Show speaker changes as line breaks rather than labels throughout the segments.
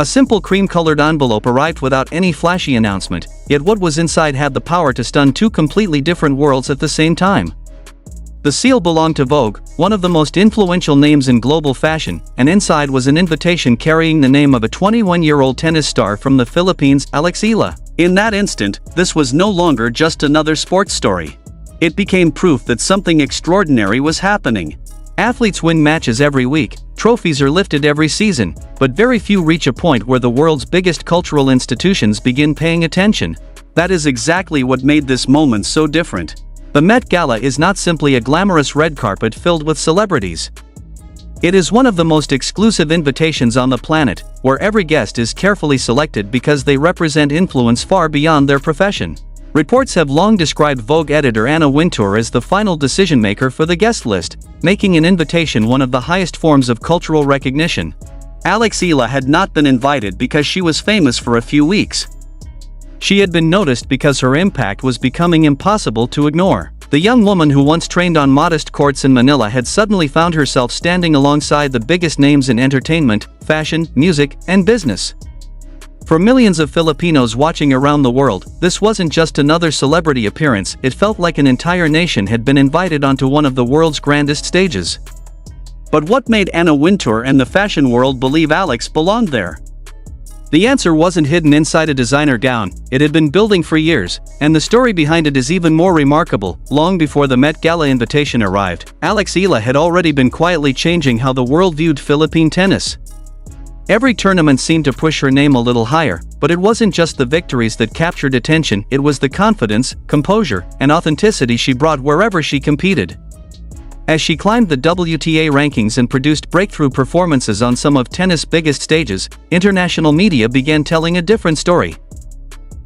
A simple cream-colored envelope arrived without any flashy announcement, yet what was inside had the power to stun two completely different worlds at the same time. The seal belonged to Vogue, one of the most influential names in global fashion, and inside was an invitation carrying the name of a 21-year-old tennis star from the Philippines, Eala. In that instant, this was no longer just another sports story. It became proof that something extraordinary was happening. Athletes win matches every week, trophies are lifted every season, but very few reach a point where the world's biggest cultural institutions begin paying attention. That is exactly what made this moment so different. The Met Gala is not simply a glamorous red carpet filled with celebrities. It is one of the most exclusive invitations on the planet, where every guest is carefully selected because they represent influence far beyond their profession. Reports have long described Vogue editor Anna Wintour as the final decision-maker for the guest list, making an invitation one of the highest forms of cultural recognition. Eala had not been invited because she was famous for a few weeks. She had been noticed because her impact was becoming impossible to ignore. The young woman who once trained on modest courts in Manila had suddenly found herself standing alongside the biggest names in entertainment, fashion, music, and business. For millions of Filipinos watching around the world, this wasn't just another celebrity appearance, it felt like an entire nation had been invited onto one of the world's grandest stages. But what made Anna Wintour and the fashion world believe Alex belonged there? The answer wasn't hidden inside a designer gown, it had been building for years, and the story behind it is even more remarkable. Long before the Met Gala invitation arrived, Eala had already been quietly changing how the world viewed Philippine tennis. Every tournament seemed to push her name a little higher, but it wasn't just the victories that captured attention, it was the confidence, composure, and authenticity she brought wherever she competed. As she climbed the WTA rankings and produced breakthrough performances on some of tennis' biggest stages, international media began telling a different story.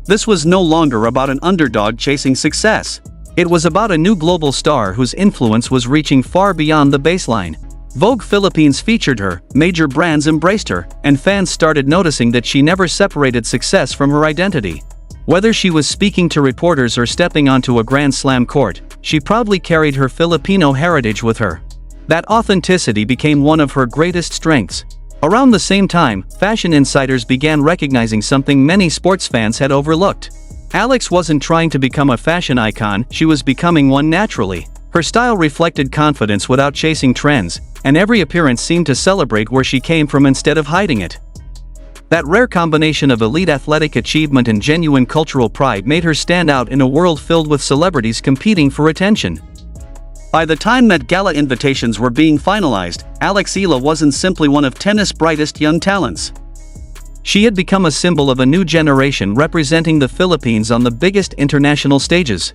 This was no longer about an underdog chasing success. It was about a new global star whose influence was reaching far beyond the baseline. Vogue Philippines featured her, major brands embraced her, and fans started noticing that she never separated success from her identity. Whether she was speaking to reporters or stepping onto a Grand Slam court, she proudly carried her Filipino heritage with her. That authenticity became one of her greatest strengths. Around the same time, fashion insiders began recognizing something many sports fans had overlooked. Alex wasn't trying to become a fashion icon, she was becoming one naturally. Her style reflected confidence without chasing trends, and every appearance seemed to celebrate where she came from instead of hiding it. That rare combination of elite athletic achievement and genuine cultural pride made her stand out in a world filled with celebrities competing for attention. By the time Met Gala invitations were being finalized, Eala wasn't simply one of tennis' brightest young talents. She had become a symbol of a new generation representing the Philippines on the biggest international stages.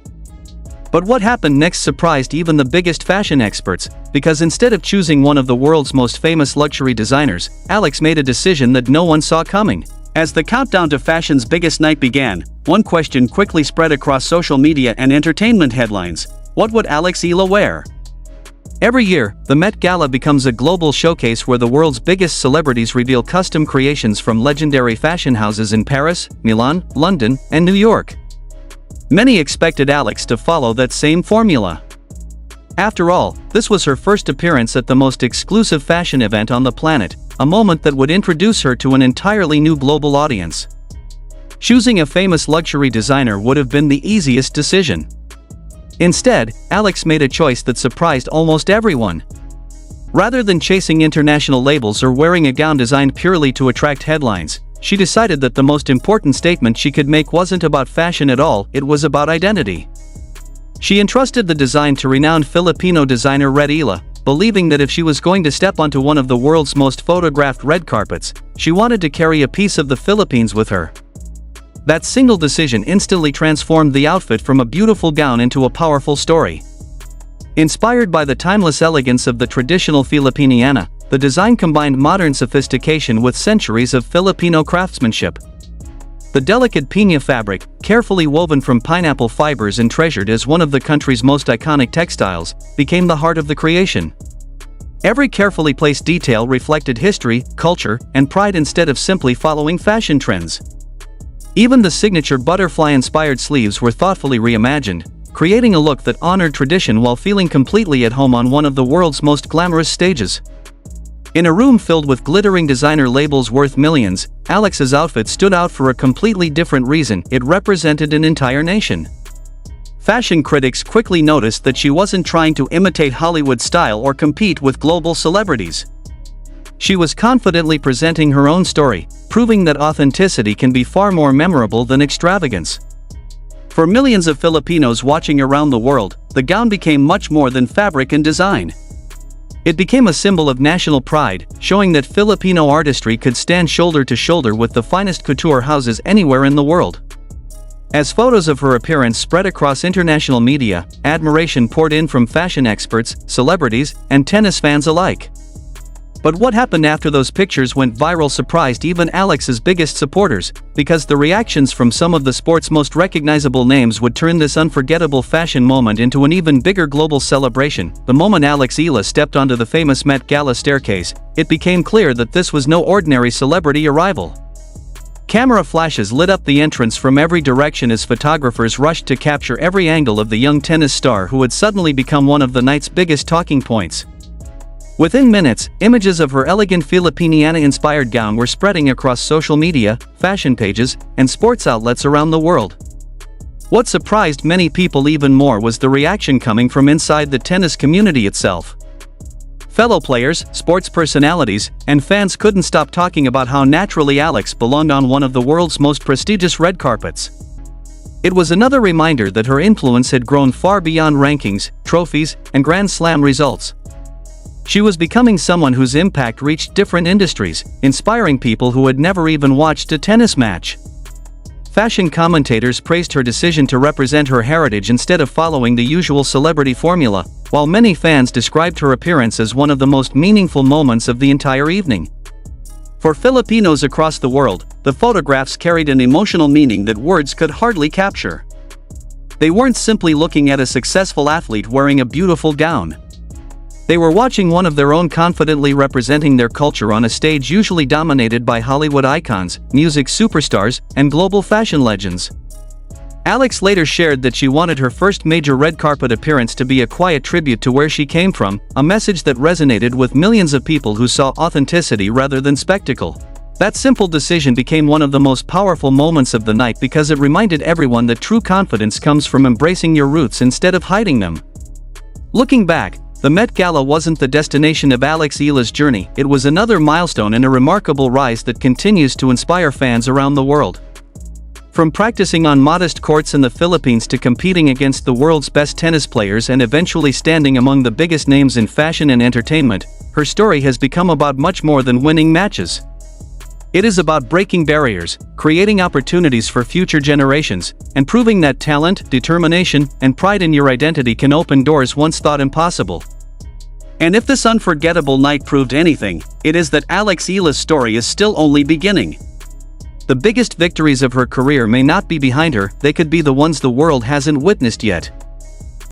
But what happened next surprised even the biggest fashion experts, because instead of choosing one of the world's most famous luxury designers, Alex made a decision that no one saw coming. As the countdown to fashion's biggest night began, one question quickly spread across social media and entertainment headlines: what would Eala wear? Every year, the Met Gala becomes a global showcase where the world's biggest celebrities reveal custom creations from legendary fashion houses in Paris, Milan, London, and New York. Many expected Alex to follow that same formula. After all, this was her first appearance at the most exclusive fashion event on the planet, a moment that would introduce her to an entirely new global audience. Choosing a famous luxury designer would have been the easiest decision. Instead, Alex made a choice that surprised almost everyone. Rather than chasing international labels or wearing a gown designed purely to attract headlines, she decided that the most important statement she could make wasn't about fashion at all, it was about identity. She entrusted the design to renowned Filipino designer Eala, believing that if she was going to step onto one of the world's most photographed red carpets, she wanted to carry a piece of the Philippines with her. That single decision instantly transformed the outfit from a beautiful gown into a powerful story. Inspired by the timeless elegance of the traditional Filipiniana, the design combined modern sophistication with centuries of Filipino craftsmanship. The delicate piña fabric, carefully woven from pineapple fibers and treasured as one of the country's most iconic textiles, became the heart of the creation. Every carefully placed detail reflected history, culture, and pride instead of simply following fashion trends. Even the signature butterfly-inspired sleeves were thoughtfully reimagined, creating a look that honored tradition while feeling completely at home on one of the world's most glamorous stages. In a room filled with glittering designer labels worth millions, Alex's outfit stood out for a completely different reason: it represented an entire nation. Fashion critics quickly noticed that she wasn't trying to imitate Hollywood style or compete with global celebrities. She was confidently presenting her own story, proving that authenticity can be far more memorable than extravagance. For millions of Filipinos watching around the world, the gown became much more than fabric and design. It became a symbol of national pride, showing that Filipino artistry could stand shoulder to shoulder with the finest couture houses anywhere in the world. As photos of her appearance spread across international media, admiration poured in from fashion experts, celebrities, and tennis fans alike. But what happened after those pictures went viral surprised even Alex's biggest supporters, because the reactions from some of the sport's most recognizable names would turn this unforgettable fashion moment into an even bigger global celebration. The moment Eala stepped onto the famous Met Gala staircase, it became clear that this was no ordinary celebrity arrival. Camera flashes lit up the entrance from every direction as photographers rushed to capture every angle of the young tennis star who had suddenly become one of the night's biggest talking points. Within minutes, images of her elegant Filipiniana-inspired gown were spreading across social media, fashion pages, and sports outlets around the world. What surprised many people even more was the reaction coming from inside the tennis community itself. Fellow players, sports personalities, and fans couldn't stop talking about how naturally Alex belonged on one of the world's most prestigious red carpets. It was another reminder that her influence had grown far beyond rankings, trophies, and Grand Slam results. She was becoming someone whose impact reached different industries, inspiring people who had never even watched a tennis match. Fashion commentators praised her decision to represent her heritage instead of following the usual celebrity formula, while many fans described her appearance as one of the most meaningful moments of the entire evening. For Filipinos across the world, the photographs carried an emotional meaning that words could hardly capture. They weren't simply looking at a successful athlete wearing a beautiful gown. They were watching one of their own confidently representing their culture on a stage usually dominated by Hollywood icons, music superstars, and global fashion legends. Alex later shared that she wanted her first major red carpet appearance to be a quiet tribute to where she came from, a message that resonated with millions of people who saw authenticity rather than spectacle. That simple decision became one of the most powerful moments of the night because it reminded everyone that true confidence comes from embracing your roots instead of hiding them. Looking back, the Met Gala wasn't the destination of Eala's journey, it was another milestone in a remarkable rise that continues to inspire fans around the world. From practicing on modest courts in the Philippines to competing against the world's best tennis players and eventually standing among the biggest names in fashion and entertainment, her story has become about much more than winning matches. It is about breaking barriers, creating opportunities for future generations, and proving that talent, determination, and pride in your identity can open doors once thought impossible. And if this unforgettable night proved anything, it is that Eala's story is still only beginning. The biggest victories of her career may not be behind her, they could be the ones the world hasn't witnessed yet.